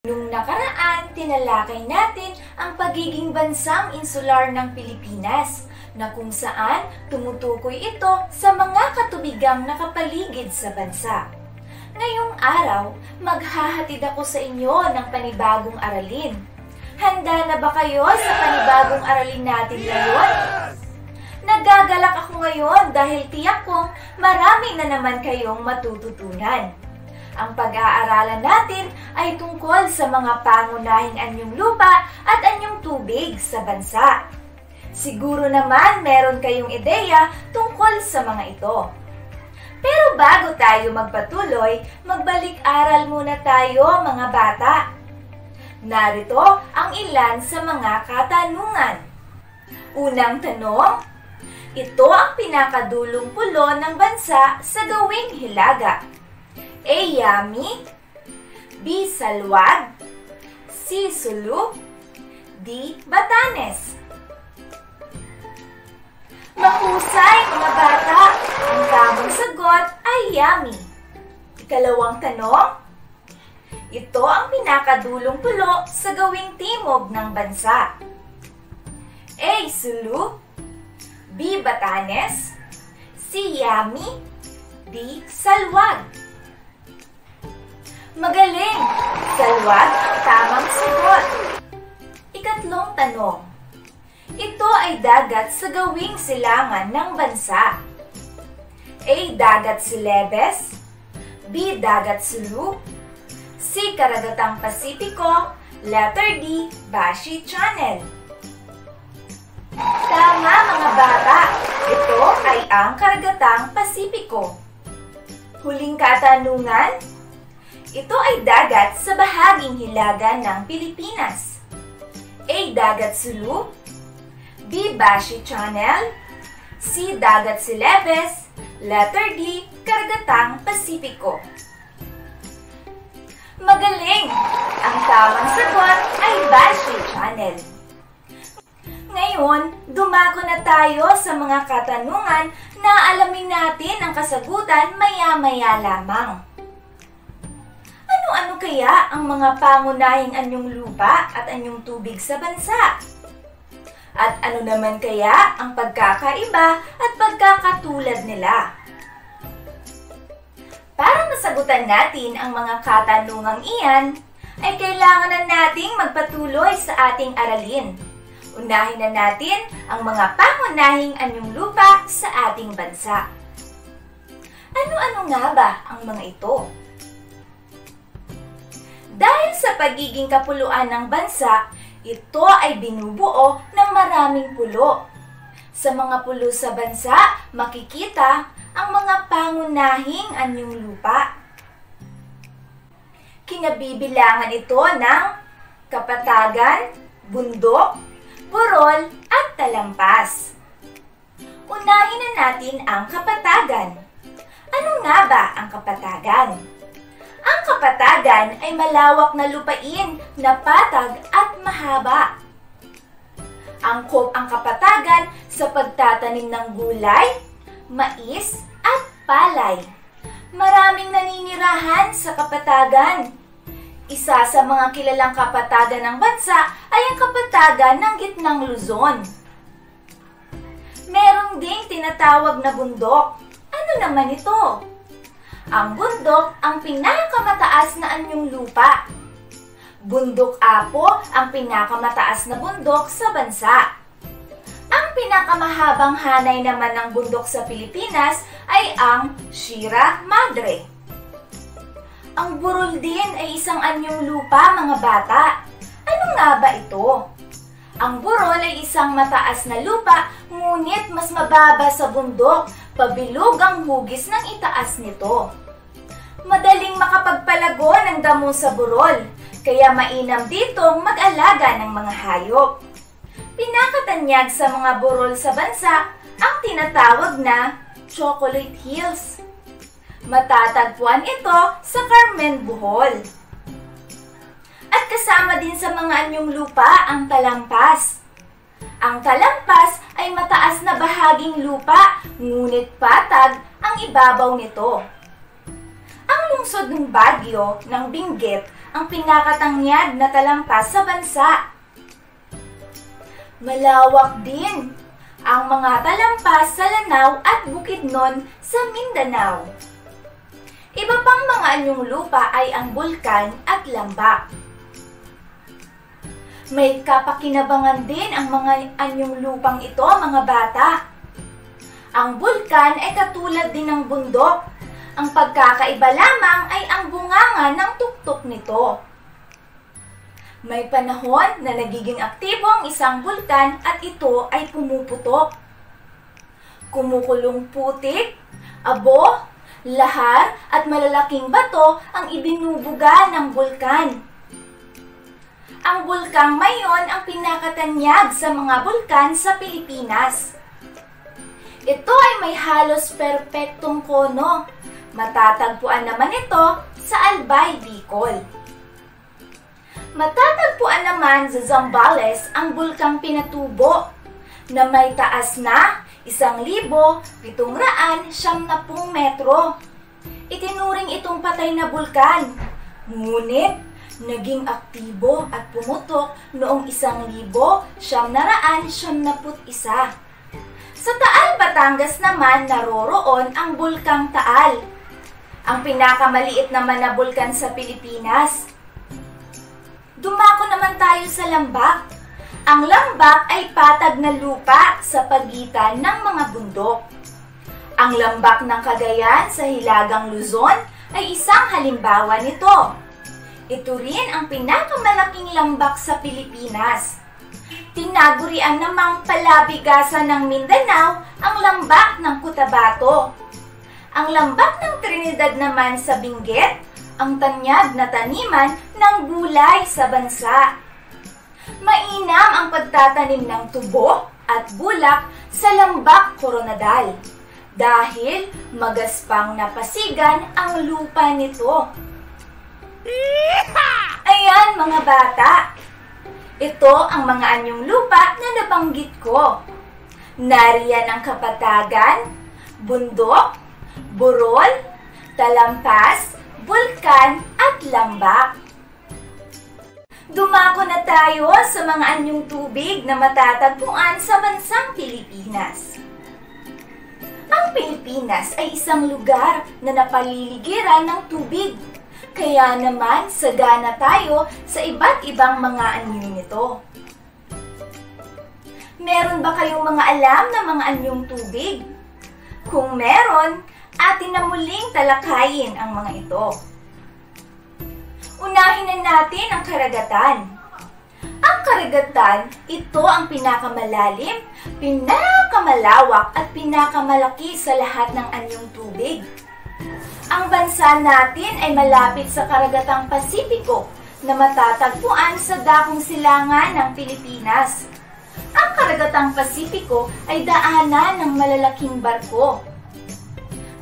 Nung nakaraan, tinalakay natin ang pagiging bansang insular ng Pilipinas na kung saan tumutukoy ito sa mga katubigang nakapaligid sa bansa. Ngayong araw, maghahatid ako sa inyo ng panibagong aralin. Handa na ba kayo sa panibagong aralin natin ngayon? Nagagalak ako ngayon dahil tiyak kong marami na naman kayong matututunan. Ang pag-aaralan natin ay tungkol sa mga pangunahing anyong lupa at anyong tubig sa bansa. Siguro naman meron kayong ideya tungkol sa mga ito. Pero bago tayo magpatuloy, magbalik-aral muna tayo mga bata. Narito ang ilan sa mga katanungan. Unang tanong, ito ang pinakadulong pulo ng bansa sa gawing hilaga. A. Yami, B. Salwag, C. Sulu, D. Batanes. Mahusay mga bata, ang tamang sagot ay Yami. Ikalawang tanong, ito ang pinakadulong pulo sa gawing timog ng bansa. A. Sulu, B. Batanes, C. Yami, D. Salwag. Magaling! Salwag ang tamang sagot. Ikatlong tanong. Ito ay dagat sa gawing silangan ng bansa. A. Dagat Celebes, B. Dagat Sulu, C. Karagatang Pasipiko, letter D. Bashi Channel. Tama mga bata! Ito ay ang Karagatang Pasipiko. Huling katanungan. Ito ay dagat sa bahaging hilaga ng Pilipinas. A. Dagat Sulu, B. Bashi Channel, C. Dagat Celebes, letter D. Karagatang Pasipiko. Magaling! Ang tamang sagot ay Bashi Channel. Ngayon, dumako na tayo sa mga katanungan na alamin natin ang kasagutan maya-maya lamang. Ano-ano kaya ang mga pangunahing anyong lupa at anyong tubig sa bansa? At ano naman kaya ang pagkakaiba at pagkakatulad nila? Para masagutan natin ang mga katanungang iyan, ay kailangan na nating magpatuloy sa ating aralin. Unahin na natin ang mga pangunahing anyong lupa sa ating bansa. Ano-ano nga ba ang mga ito? Dahil sa pagiging kapuluan ng bansa, ito ay binubuo ng maraming pulo. Sa mga pulo sa bansa, makikita ang mga pangunahing anyong lupa. Kinabibilangan ito ng kapatagan, bundok, burol at talampas. Unahin na natin ang kapatagan. Ano nga ba ang kapatagan? Ang kapatagan ay malawak na lupain na patag at mahaba. Angkop ang kapatagan sa pagtatanim ng gulay, mais at palay. Maraming naninirahan sa kapatagan. Isa sa mga kilalang kapatagan ng bansa ay ang kapatagan ng Gitnang Luzon. Meron ding tinatawag na bundok. Ano naman ito? Ang bundok ang pinakamataas na anyong lupa. Bundok Apo ang pinakamataas na bundok sa bansa. Ang pinakamahabang hanay naman ng bundok sa Pilipinas ay ang Sierra Madre. Ang burol din ay isang anyong lupa mga bata. Ano nga ba ito? Ang burol ay isang mataas na lupa ngunit mas mababa sa bundok, pabilog ang hugis ng itaas nito. Madaling makapagpalago ng damo sa burol, kaya mainam ditong mag-alaga ng mga hayop. Pinakatanyag sa mga burol sa bansa ang tinatawag na Chocolate Hills. Matatagpuan ito sa Carmen, Bohol. At kasama din sa mga anyong lupa ang talampas. Ang talampas ay mataas na bahaging lupa, ngunit patag ang ibabaw nito. Ang lungsod ng Baguio ng Benguet ang pinakatangyag na talampas sa bansa. Malawak din ang mga talampas sa Lanao at Bukidnon sa Mindanao. Iba pang mga anyong lupa ay ang bulkan at lambak. May kapakinabangan din ang mga anyong lupang ito, mga bata. Ang bulkan ay katulad din ng bundok. Ang pagkakaiba lamang ay ang bunganga ng tuktok nito. May panahon na nagiging aktibo ang isang bulkan at ito ay pumuputok. Kumukulong putik, abo, lahar at malalaking bato ang ibinubuga ng bulkan. Ang bulkang Mayon ang pinakatanyag sa mga bulkan sa Pilipinas. Ito ay may halos perpektong kono. Matatagpuan naman ito sa Albay, Bicol. Matatagpuan naman sa Zambales ang bulkang Pinatubo na may taas na 1,770 metro. Itinuring itong patay na bulkan, ngunit naging aktibo at pumutok noong 1971. Sa Taal, Batangas naman naroroon ang bulkang Taal, ang pinakamaliit naman na bulkan sa Pilipinas. Dumako naman tayo sa lambak. Ang lambak ay patag na lupa sa pagitan ng mga bundok. Ang lambak ng Cagayan sa Hilagang Luzon ay isang halimbawa nito. Ito rin ang pinakamalaking lambak sa Pilipinas. Tinagurian namang palabigasan ng Mindanao ang lambak ng Cotabato. Ang lambak ng Trinidad naman sa Benguet, ang tanyag na taniman ng gulay sa bansa. Mainam ang pagtatanim ng tubo at bulak sa lambak Coronadal dahil magaspang napasigan ang lupa nito. Ayan mga bata, ito ang mga anyong lupa na nabanggit ko. Nariyan ang kapatagan, bundok, burol, talampas, bulkan at lambak. Dumako na tayo sa mga anyong tubig na matatagpuan sa bansang Pilipinas. Ang Pilipinas ay isang lugar na napaliligiran ng tubig. Kaya naman sagana tayo sa iba't ibang mga anyo nito. Meron ba kayong mga alam na mga anyong tubig? Kung meron, atin na muling talakayin ang mga ito. Unahin na natin ang karagatan. Ang karagatan, ito ang pinakamalalim, pinakamalawak at pinakamalaki sa lahat ng anyong tubig. Ang bansa natin ay malapit sa karagatang Pasipiko na matatagpuan sa dakong silangan ng Pilipinas. Ang karagatang Pasipiko ay daanan ng malalaking barko.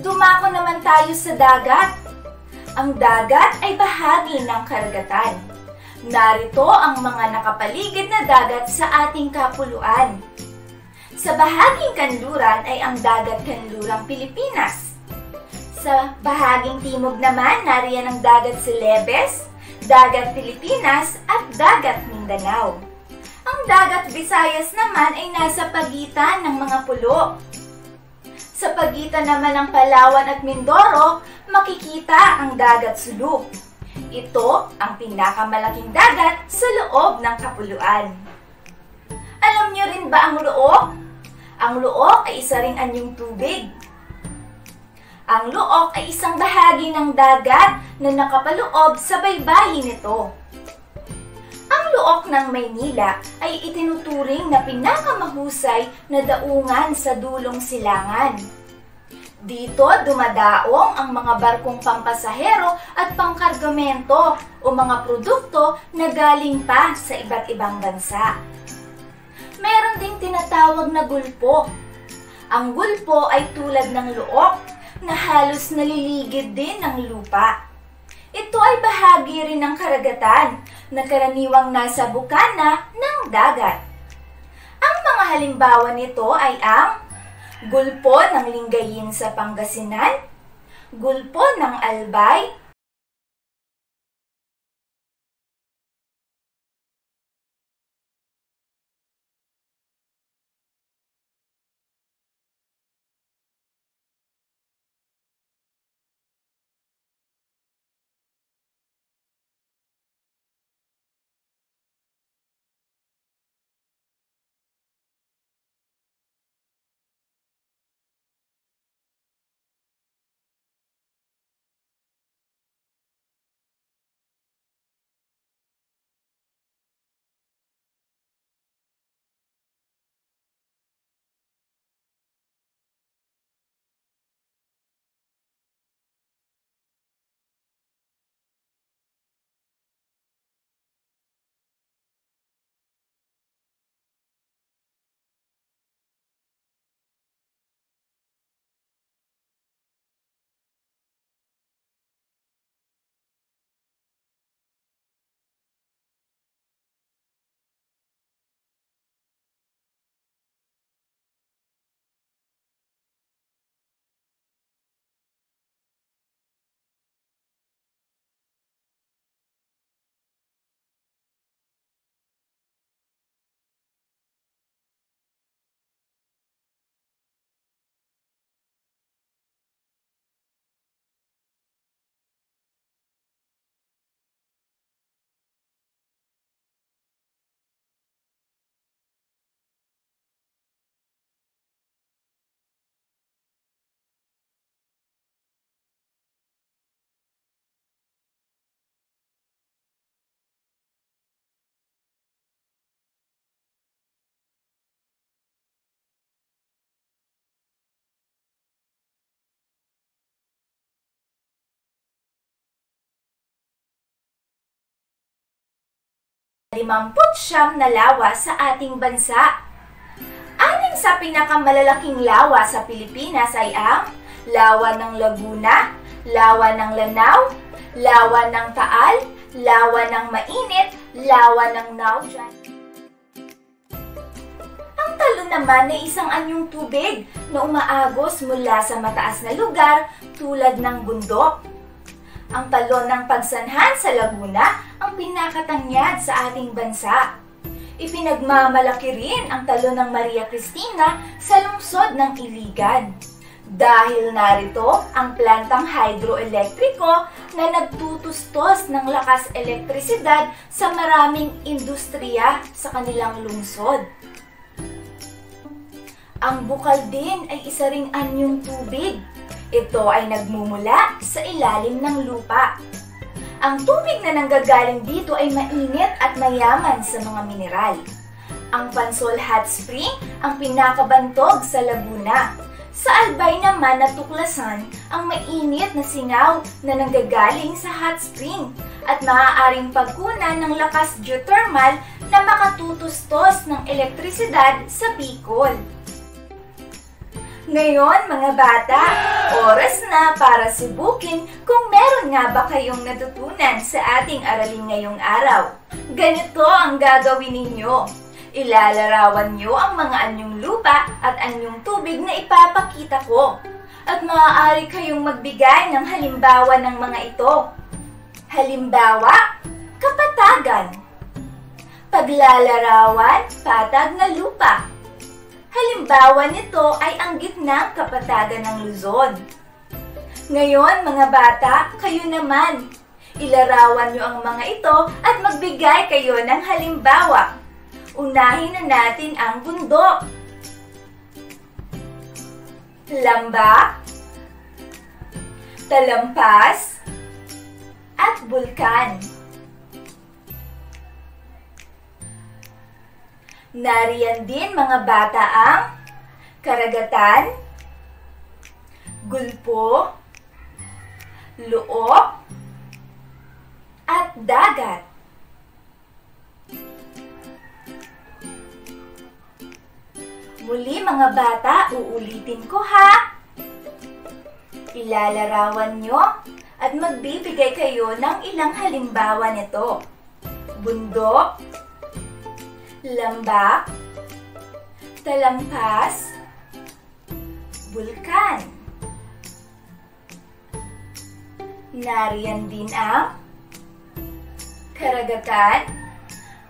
Dumako naman tayo sa dagat. Ang dagat ay bahagi ng karagatan. Narito ang mga nakapaligid na dagat sa ating kapuluan. Sa bahaging kanluran ay ang dagat kanlurang Pilipinas. Sa bahaging timog naman, nariyan ang dagat Celebes, dagat Pilipinas at dagat Mindanao. Ang dagat Visayas naman ay nasa pagitan ng mga pulo. Sa pagitan naman ng Palawan at Mindoro, makikita ang dagat Sulu. Ito ang pinakamalaking dagat sa loob ng kapuluan. Alam niyo rin ba ang Luok? Ang Luok ay isa ring anyong tubig. Ang Luok ay isang bahagi ng dagat na nakapaloob sa baybayin nito. Ang Luok ng Maynila ay itinuturing na pinakamahusay na daungan sa dulong silangan. Dito dumadaong ang mga barkong pampasahero at pangkargamento o mga produkto na galing pa sa iba't ibang bansa. Meron ding tinatawag na gulpo. Ang gulpo ay tulad ng Luok na halos naliligid din ng lupa. Ito ay bahagi rin ng karagatan na karaniwang nasa bukana ng dagat. Ang mga halimbawa nito ay ang gulpo ng Lingayen sa Pangasinan, Gulpo ng Albay, limamputsiyam na lawa sa ating bansa. Anim sa pinakamalalaking lawa sa Pilipinas ay ang Lawa ng Laguna, Lawa ng Lanao, Lawa ng Taal, Lawa ng Mainit, Lawa ng Naujan. Ang talon naman ay isang anyong tubig na umaagos mula sa mataas na lugar tulad ng bundok. Ang talon ng Pagsanhan sa Laguna ang pinakatangyad sa ating bansa. Ipinagmamalaki rin ang talon ng Maria Cristina sa lungsod ng Iligan. Dahil narito ang plantang hydroelektriko na nagtutustos ng lakas elektrisidad sa maraming industriya sa kanilang lungsod. Ang bukal din ay isa ring anyong tubig. Ito ay nagmumula sa ilalim ng lupa. Ang tubig na nanggagaling dito ay mainit at mayaman sa mga mineral. Ang Pansol Hot Spring ang pinakabantog sa Laguna. Sa Albay naman natuklasan ang mainit na singaw na nanggagaling sa hot spring at maaaring pagkunan ng lakas geothermal na makatutustos ng elektrisidad sa Bicol. Ngayon mga bata, oras na para subukin kung meron nga ba kayong natutunan sa ating aralin ngayong araw. Ganito ang gagawin ninyo. Ilalarawan nyo ang mga anyong lupa at anyong tubig na ipapakita ko. At maaari kayong magbigay ng halimbawa ng mga ito. Halimbawa, kapatagan. Paglalarawan, patag na lupa. Halimbawa nito ay ang gitnang kapatagan ng Luzon. Ngayon mga bata, kayo naman. Ilarawan nyo ang mga ito at magbigay kayo ng halimbawa. Unahin na natin ang bundok. Lambak, talampas, at bulkan. Nariyan din mga bata ang karagatan, gulpo, luok, at dagat. Muli mga bata, uulitin ko ha. Ilalarawan nyo at magbibigay kayo ng ilang halimbawa nito. Bundok, lambak, talampas, bulkan. Nariyan din ang karagatan,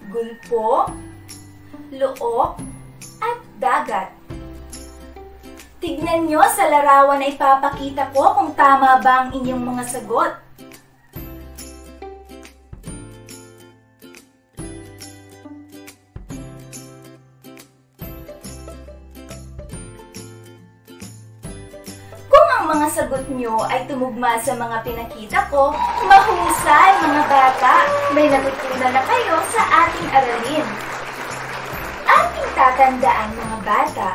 gulpo, luok, at dagat. Tignan nyo sa larawan na ipapakita ko kung tama ba ang inyong mga sagot. Kung ang mga sagot nyo ay tumugma sa mga pinakita ko, mahusay mga bata, may natutunan na kayo sa ating aralin. Ating tatandaan mga bata,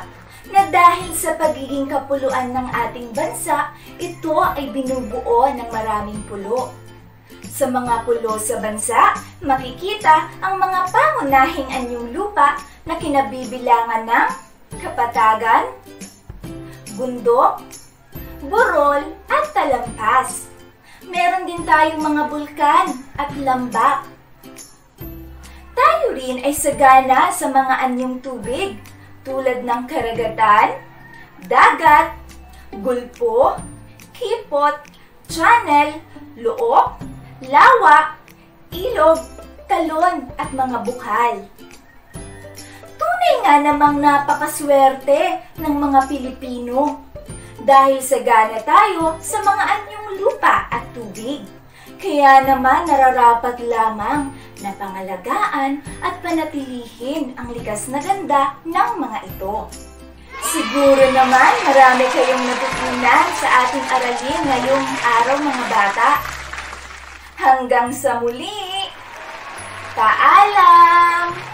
na dahil sa pagiging kapuluan ng ating bansa, ito ay binubuo ng maraming pulo. Sa mga pulo sa bansa, makikita ang mga pangunahing anyong lupa na kinabibilangan ng kapatagan, bundok, burol at talampas. Meron din tayong mga bulkan at lambak. Tayo rin ay sagana sa mga anyong tubig, tulad ng karagatan, dagat, gulpo, kipot, channel, luok, lawa, ilog, talon at mga bukal. Tunay nga namang napakaswerte ng mga Pilipino dahil sagana tayo sa mga anyong lupa at tubig. Kaya naman nararapat lamang na pangalagaan at panatilihin ang likas na ganda ng mga ito. Siguro naman marami kayong natutunan sa ating aralin ngayong araw mga bata. Hanggang sa muli! Paalam!